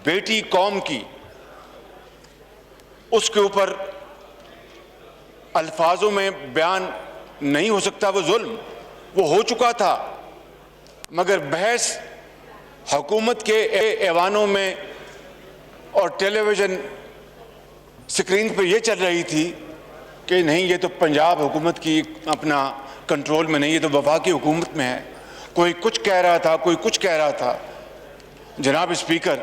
بیٹی قوم کی، اس کے اوپر الفاظوں میں بیان نہیں ہو سکتا. وہ ظلم وہ ہو چکا تھا، مگر بحث حکومت کے ایوانوں میں اور ٹیلی ویژن سکرین پہ یہ چل رہی تھی کہ نہیں، یہ تو پنجاب حکومت کی اپنا کنٹرول میں نہیں، یہ تو وفاقی حکومت میں ہے. کوئی کچھ کہہ رہا تھا، کوئی کچھ کہہ رہا تھا. جناب اسپیکر،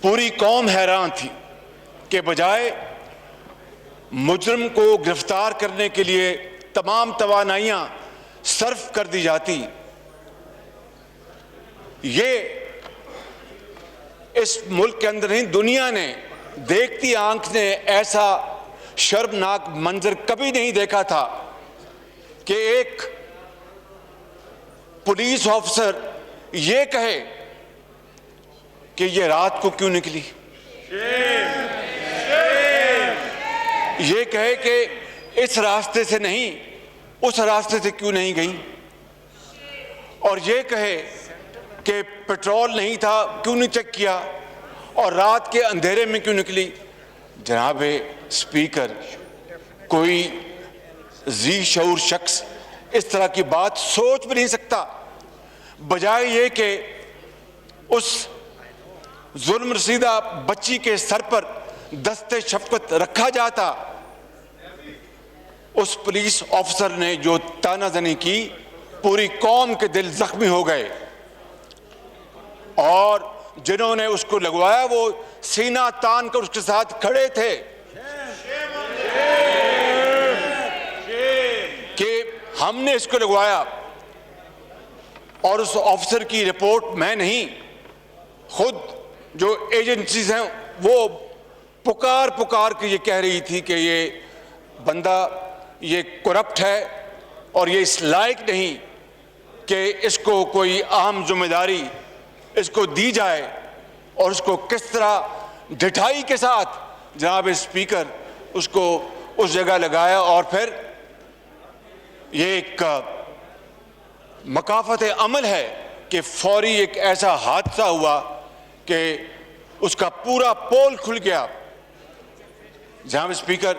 پوری قوم حیران تھی کہ بجائے مجرم کو گرفتار کرنے کے لیے تمام توانائیاں صرف کر دی جاتی، یہ اس ملک کے اندر نہیں، دنیا نے دیکھتی آنکھ نے ایسا شرمناک منظر کبھی نہیں دیکھا تھا کہ ایک پولیس آفیسر یہ کہے کہ یہ رات کو کیوں نکلی، یہ کہے کہ اس راستے سے نہیں اس راستے سے کیوں نہیں گئی، اور یہ کہے کہ پیٹرول نہیں تھا کیوں نہیں چیک کیا، اور رات کے اندھیرے میں کیوں نکلی. جناب اسپیکر، کوئی ذی شعور شخص اس طرح کی بات سوچ بھی نہیں سکتا. بجائے یہ کہ اس ظلم رسیدہ بچی کے سر پر دست شفقت رکھا جاتا، اس پولیس آفیسر نے جو تانا زنی کی، پوری قوم کے دل زخمی ہو گئے، اور جنہوں نے اس کو لگوایا وہ سینہ تان کر اس کے ساتھ کھڑے تھے کہ ہم نے اس کو لگوایا. اور اس آفیسر کی رپورٹ میں نہیں، خود جو ایجنسیز ہیں وہ پکار کے یہ کہہ رہی تھی کہ یہ بندہ یہ کرپٹ ہے اور یہ اس لائق نہیں کہ اس کو کوئی اہم ذمہ داری اس کو دی جائے. اور اس کو کس طرح ڈٹھائی کے ساتھ جناب اسپیکر اس کو اس جگہ لگایا، اور پھر یہ ایک مکافات عمل ہے کہ فوری ایک ایسا حادثہ ہوا کہ اس کا پورا پول کھل گیا. جناب اسپیکر،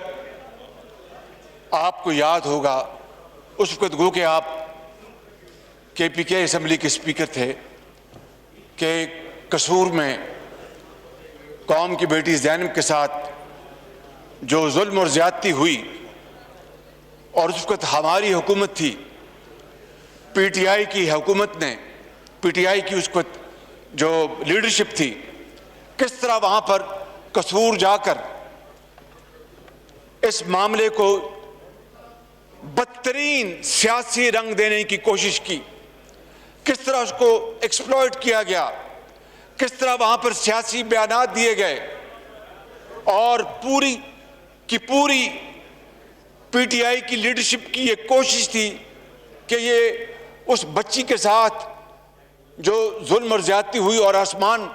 آپ کو یاد ہوگا اس وقت گو کہ آپ کے پی کے اسمبلی کے اسپیکر تھے کہ قصور میں قوم کی بیٹی زینب کے ساتھ جو ظلم اور زیادتی ہوئی، اور اس وقت ہماری حکومت تھی، پی ٹی آئی کی حکومت نے، پی ٹی آئی کی اس وقت جو لیڈرشپ تھی، کس طرح وہاں پر قصور جا کر اس معاملے کو بدترین سیاسی رنگ دینے کی کوشش کی، کس طرح اس کو ایکسپلوئٹ کیا گیا، کس طرح وہاں پر سیاسی بیانات دیے گئے، اور پوری کی پوری پی ٹی آئی کی لیڈرشپ کی یہ کوشش تھی کہ یہ اس بچی کے ساتھ جو ظلم اور زیادتی ہوئی، اور آسمان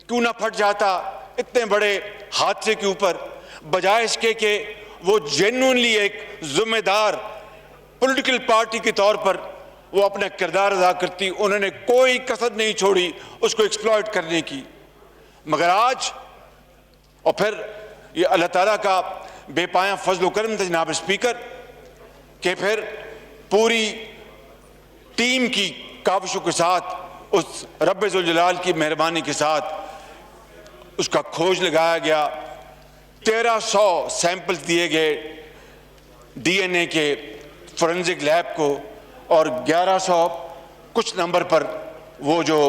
کیوں نہ پھٹ جاتا اتنے بڑے حادثے کے اوپر، بجائے اس کے کہ وہ جینوئنلی ایک ذمہ دار پولیٹیکل پارٹی کے طور پر وہ اپنا کردار ادا کرتی، انہوں نے کوئی کسر نہیں چھوڑی اس کو ایکسپلوئٹ کرنے کی. مگر آج، اور پھر یہ اللہ تعالیٰ کا بے پایاں فضل و کرم تھا جناب اسپیکر، کہ پھر پوری ٹیم کی کاوشوں کے ساتھ، اس رب ذوالجلال کی مہربانی کے ساتھ اس کا کھوج لگایا گیا. 1300 سیمپلز دیے گئے ڈی این اے کے فورنزک لیب کو، اور 1100 کچھ نمبر پر وہ جو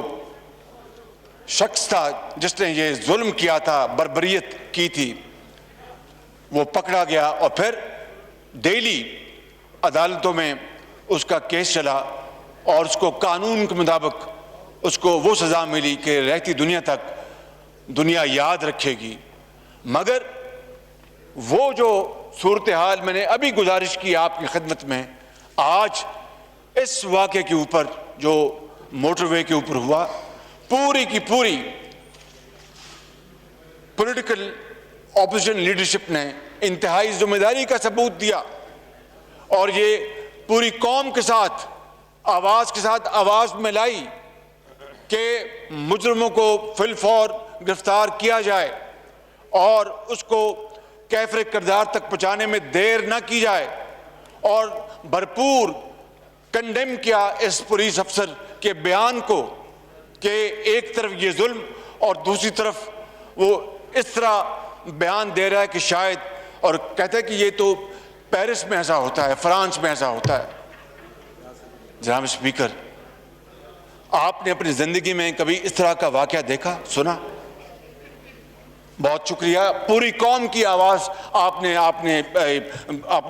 شخص تھا جس نے یہ ظلم کیا تھا، بربریت کی تھی، وہ پکڑا گیا. اور پھر ڈیلی عدالتوں میں اس کا کیس چلا، اور اس کو قانون کے مطابق اس کو وہ سزا ملی کہ رہتی دنیا تک دنیا یاد رکھے گی. مگر وہ جو صورتحال میں نے ابھی گزارش کی آپ کی خدمت میں، آج اس واقعے کے اوپر جو موٹر وے کے اوپر ہوا، پوری کی پوری پولیٹیکل اپوزیشن لیڈرشپ نے انتہائی ذمہ داری کا ثبوت دیا، اور یہ پوری قوم کے ساتھ آواز میں لائی کہ مجرموں کو فی الفور گرفتار کیا جائے اور اس کو کیفر کردار تک پہنچانے میں دیر نہ کی جائے، اور بھرپور کنڈیم کیا اس پولیس افسر کے بیان کو کہ ایک طرف یہ ظلم اور دوسری طرف وہ اس طرح بیان دے رہا ہے کہ شاید، اور کہتا ہے کہ یہ تو پیرس میں ایسا ہوتا ہے، فرانس میں ایسا ہوتا ہے۔ جناب اسپیکر، آپ نے اپنی زندگی میں کبھی اس طرح کا واقعہ دیکھا، سنا؟ بہت شکریہ، پوری قوم کی آواز آپ نے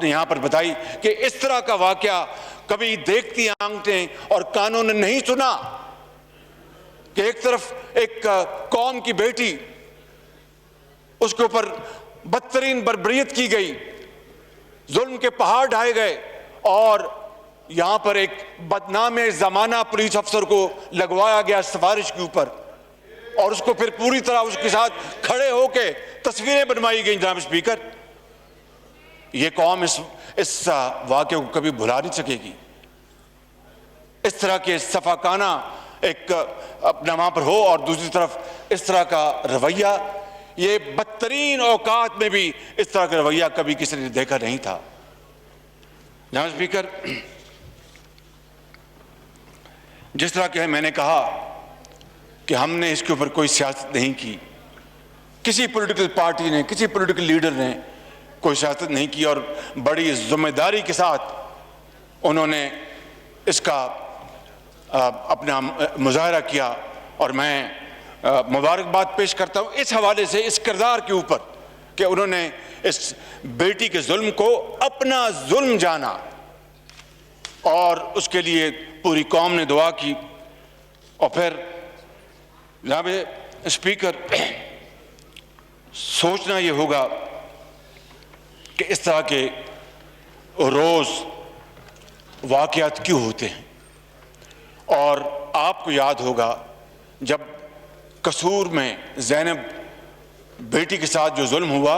یہاں پر بتائی کہ اس طرح کا واقعہ کبھی دیکھتی آنکھیں اور کانوں نے نہیں سنا کہ ایک طرف ایک قوم کی بیٹی، اس کے اوپر بدترین بربریت کی گئی، ظلم کے پہاڑ ڈھائے گئے، اور یہاں پر ایک بدنام زمانہ پولیس افسر کو لگوایا گیا سفارش کے اوپر، اور اس کو پھر پوری طرح اس کے ساتھ کھڑے ہو کے تصویریں بنوائی گئیں۔ جناب اسپیکر، یہ قوم اس واقعے کو کبھی بھلا نہیں سکے گی۔ اس طرح کے صفاقانہ ایک اپنا وہاں پر ہو، اور دوسری طرف اس طرح کا رویہ، یہ بدترین اوقات میں بھی اس طرح کا رویہ کبھی کسی نے دیکھا نہیں تھا۔ جناب اسپیکر، جس طرح کہ میں نے کہا کہ ہم نے اس کے اوپر کوئی سیاست نہیں کی، کسی پولیٹیکل پارٹی نے، کسی پولیٹیکل لیڈر نے کوئی سیاست نہیں کی، اور بڑی ذمہ داری کے ساتھ انہوں نے اس کا اپنا مظاہرہ کیا، اور میں مبارکباد پیش کرتا ہوں اس حوالے سے، اس کردار کے اوپر کہ انہوں نے اس بیٹی کے ظلم کو اپنا ظلم جانا، اور اس کے لیے پوری قوم نے دعا کی۔ اور پھر جناب اسپیکر، سوچنا یہ ہوگا کہ اس طرح کے روز واقعات کیوں ہوتے ہیں، اور آپ کو یاد ہوگا جب قصور میں زینب بیٹی کے ساتھ جو ظلم ہوا،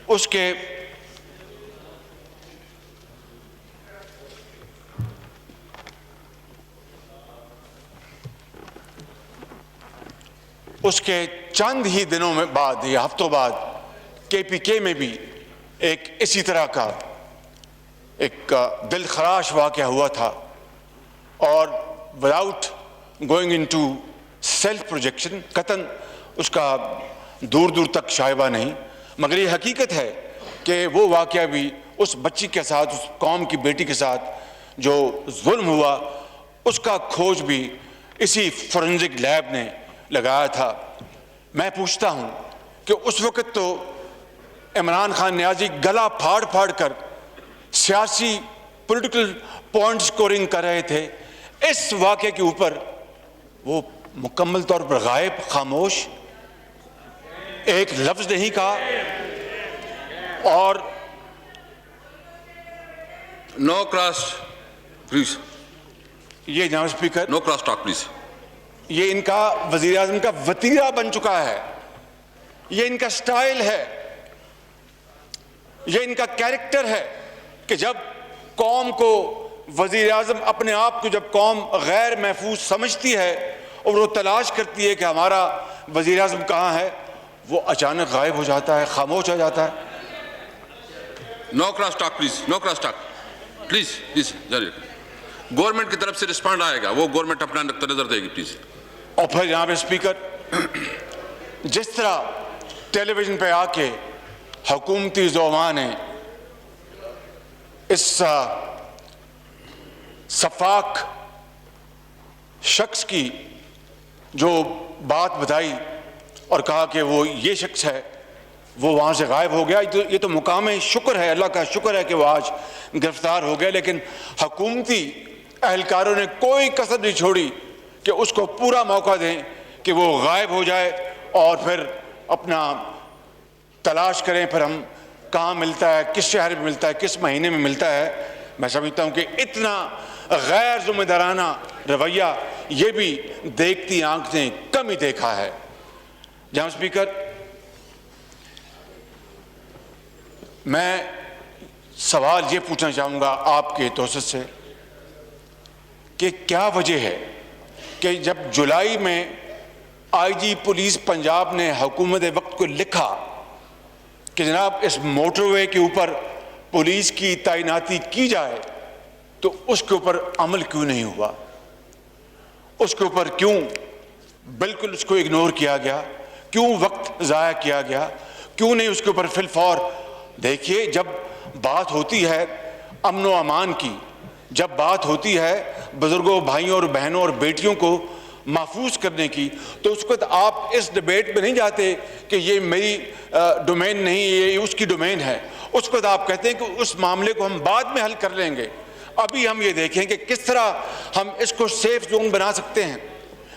اس کے چند ہی دنوں میں بعد یا ہفتوں بعد KPK میں بھی ایک اسی طرح کا ایک دل خراش واقعہ ہوا تھا، اور without going into self projection, قطعاً اس کا دور دور تک شائبہ نہیں، مگر یہ حقیقت ہے کہ وہ واقعہ بھی اس بچی کے ساتھ، اس قوم کی بیٹی کے ساتھ جو ظلم ہوا، اس کا کھوج بھی اسی فورنزک لیب نے لگایا تھا۔ میں پوچھتا ہوں کہ اس وقت تو عمران خان نیازی گلا پھاڑ پھاڑ کر سیاسی پولیٹیکل پوائنٹ سکورنگ کر رہے تھے، اس واقعے کے اوپر وہ مکمل طور پر غائب، خاموش، ایک لفظ نہیں کہا۔ اور نو کراس پلیز، یہ جناب speaker, no cross talk please, یہ ان کا وزیر اعظم کا وتیرہ بن چکا ہے، یہ ان کا سٹائل ہے، یہ ان کا کیریکٹر ہے کہ جب قوم کو وزیر اعظم اپنے آپ کو جب قوم غیر محفوظ سمجھتی ہے اور وہ تلاش کرتی ہے کہ ہمارا وزیر اعظم کہاں ہے، وہ اچانک غائب ہو جاتا ہے، خاموش ہو جاتا ہے۔ No cross talk please, no cross talk please, please جاری رکھیں۔ گورنمنٹ کی طرف سے رسپانڈ آئے گا، وہ گورنمنٹ اپنا نقطہ نظر دے گی، پلیز۔ اور پھر یہاں پہ اسپیکر، جس طرح ٹیلی ویژن پہ آ کے حکومتی زعماء نے اس شفاق شخص کی جو بات بتائی اور کہا کہ وہ یہ شخص ہے، وہ وہاں سے غائب ہو گیا، یہ تو مقام شکر ہے، اللہ کا شکر ہے کہ وہ آج گرفتار ہو گیا، لیکن حکومتی اہلکاروں نے کوئی کسر نہیں چھوڑی کہ اس کو پورا موقع دیں کہ وہ غائب ہو جائے، اور پھر اپنا تلاش کریں، پھر ہم کہاں ملتا ہے، کس شہر میں ملتا ہے، کس مہینے میں ملتا ہے۔ میں سمجھتا ہوں کہ اتنا غیر ذمہ دارانہ رویہ یہ بھی دیکھتی آنکھ نے کم ہی دیکھا ہے۔ جناب اسپیکر، میں سوال یہ پوچھنا چاہوں گا آپ کے توسط سے کہ کیا وجہ ہے کہ جب جولائی میں آئی جی پولیس پنجاب نے حکومت وقت کو لکھا کہ جناب اس موٹر وے کے اوپر پولیس کی تعیناتی کی جائے تو اس کے اوپر عمل کیوں نہیں ہوا؟ اس کے اوپر کیوں بالکل اس کو اگنور کیا گیا؟ کیوں وقت ضائع کیا گیا؟ کیوں نہیں اس کے اوپر فی الفور؟ دیکھیے، جب بات ہوتی ہے امن و امان کی، جب بات ہوتی ہے بزرگوں، بھائیوں اور بہنوں اور بیٹیوں کو محفوظ کرنے کی، تو اس وقت آپ اس ڈیبیٹ میں نہیں جاتے کہ یہ میری ڈومین نہیں، یہ اس کی ڈومین ہے۔ اس وقت آپ کہتے ہیں کہ اس معاملے کو ہم بعد میں حل کر لیں گے، ابھی ہم یہ دیکھیں کہ کس طرح ہم اس کو سیف زون بنا سکتے ہیں۔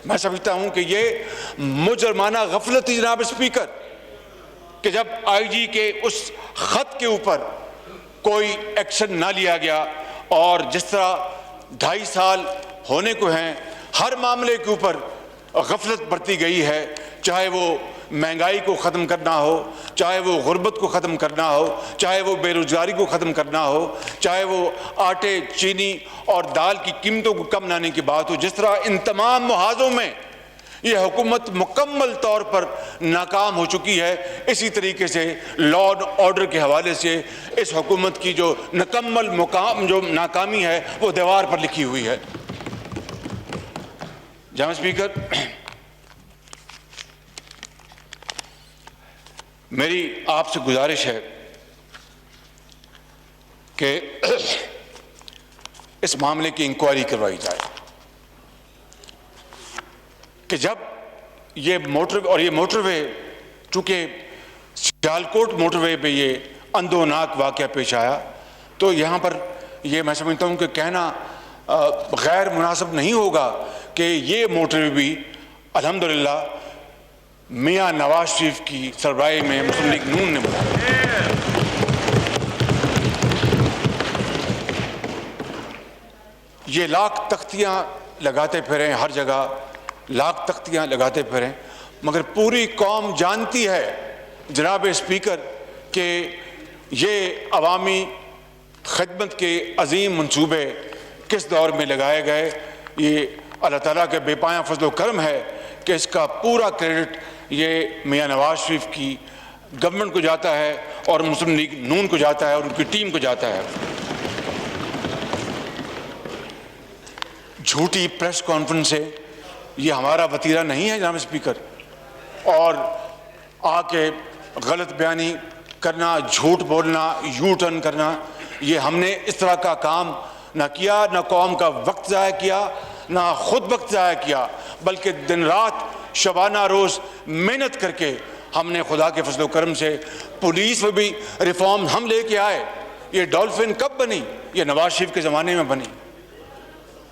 میں سمجھتا ہوں کہ یہ مجرمانہ غفلت تھی جناب اسپیکر، کہ جب آئی جی کے اس خط کے اوپر کوئی ایکشن نہ لیا گیا، اور جس طرح 2.5 سال ہونے کو ہیں ہر معاملے کے اوپر غفلت برتی گئی ہے، چاہے وہ مہنگائی کو ختم کرنا ہو، چاہے وہ غربت کو ختم کرنا ہو، چاہے وہ بے روزگاری کو ختم کرنا ہو، چاہے وہ آٹے، چینی اور دال کی قیمتوں کو کم لانے کی بات ہو، جس طرح ان تمام محاذوں میں یہ حکومت مکمل طور پر ناکام ہو چکی ہے، اسی طریقے سے لا اینڈ آرڈر کے حوالے سے اس حکومت کی جو ناکامی ہے وہ دیوار پر لکھی ہوئی ہے۔ جناب اسپیکر، میری آپ سے گزارش ہے کہ اس معاملے کی انکوائری کروائی جائے کہ جب یہ موٹر وے چونکہ سیالکوٹ موٹر وے پہ یہ اندوناک واقعہ پیش آیا، تو یہاں پر یہ میں سمجھتا ہوں کہ کہنا غیر مناسب نہیں ہوگا کہ یہ موٹر وے بھی الحمدللہ میاں نواز شریف کی سربراہی میں مسلم لیگ نون نے بنایا۔ یہ لاکھ تختیاں لگاتے پھریں، ہر جگہ لاکھ تختیاں لگاتے پھریں، مگر پوری قوم جانتی ہے جناب اسپیکر کہ یہ عوامی خدمت کے عظیم منصوبے کس دور میں لگائے گئے۔ یہ اللہ تعالیٰ کے بے پایاں فضل و کرم ہے کہ اس کا پورا کریڈٹ یہ میاں نواز شریف کی گورنمنٹ کو جاتا ہے اور مسلم لیگ نون کو جاتا ہے اور ان کی ٹیم کو جاتا ہے۔ جھوٹی پریس کانفرنس سے یہ ہمارا وتیرہ نہیں ہے جناب اسپیکر، اور آ کے غلط بیانی کرنا، جھوٹ بولنا، یو ٹرن کرنا، یہ ہم نے اس طرح کا کام نہ کیا، نہ قوم کا وقت ضائع کیا، نہ خود وقت ضائع کیا، بلکہ دن رات شبانہ روز محنت کر کے ہم نے خدا کے فضل و کرم سے پولیس میں بھی ریفارم ہم لے کے آئے۔ یہ ڈولفن کب بنی؟ یہ نواز شریف کے زمانے میں بنی۔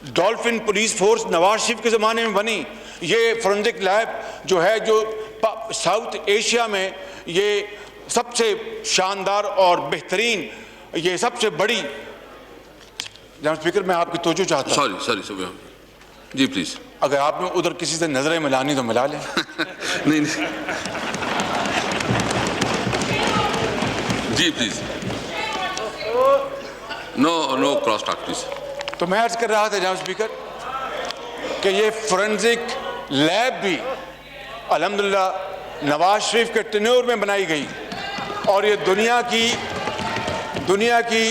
Dolphin police force Nawaz Sharif کے زمانے میں بنی۔ یہ فورنزک لیب جو ہے، جو ساؤتھ ایشیا میں یہ سب سے شاندار اور بہترین، یہ سب سے بڑی۔ جناب اسپیکر، میں آپ کی توجہ چاہتا ہوں۔ سوری جی پلیز، اگر آپ نے ادھر کسی سے نظریں ملانی تو ملا لیں۔ نہیں جی please, no cross talk please. تو میں عرض کر رہا تھا جناب اسپیکر کہ یہ فورنزک لیب بھی الحمدللہ نواز شریف کے ٹینیور میں بنائی گئی، اور یہ دنیا کی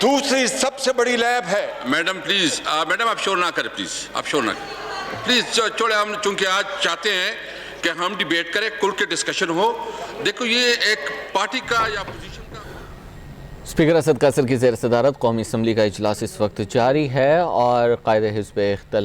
دوسری سب سے بڑی لیب ہے۔ میڈم پلیز، میڈم آپ شور نہ کریں پلیز، آپ شور نہ کریں پلیز، چھوڑے۔ ہم چونکہ آج چاہتے ہیں کہ ہم ڈیبیٹ کریں، کھل کے ڈسکشن ہو۔ دیکھو، یہ ایک پارٹی کا یا پوزیشن کا۔ اسپیکر اسد قیصر کی زیر صدارت قومی اسمبلی کا اجلاس اس وقت جاری ہے، اور قائد حزب اختلاف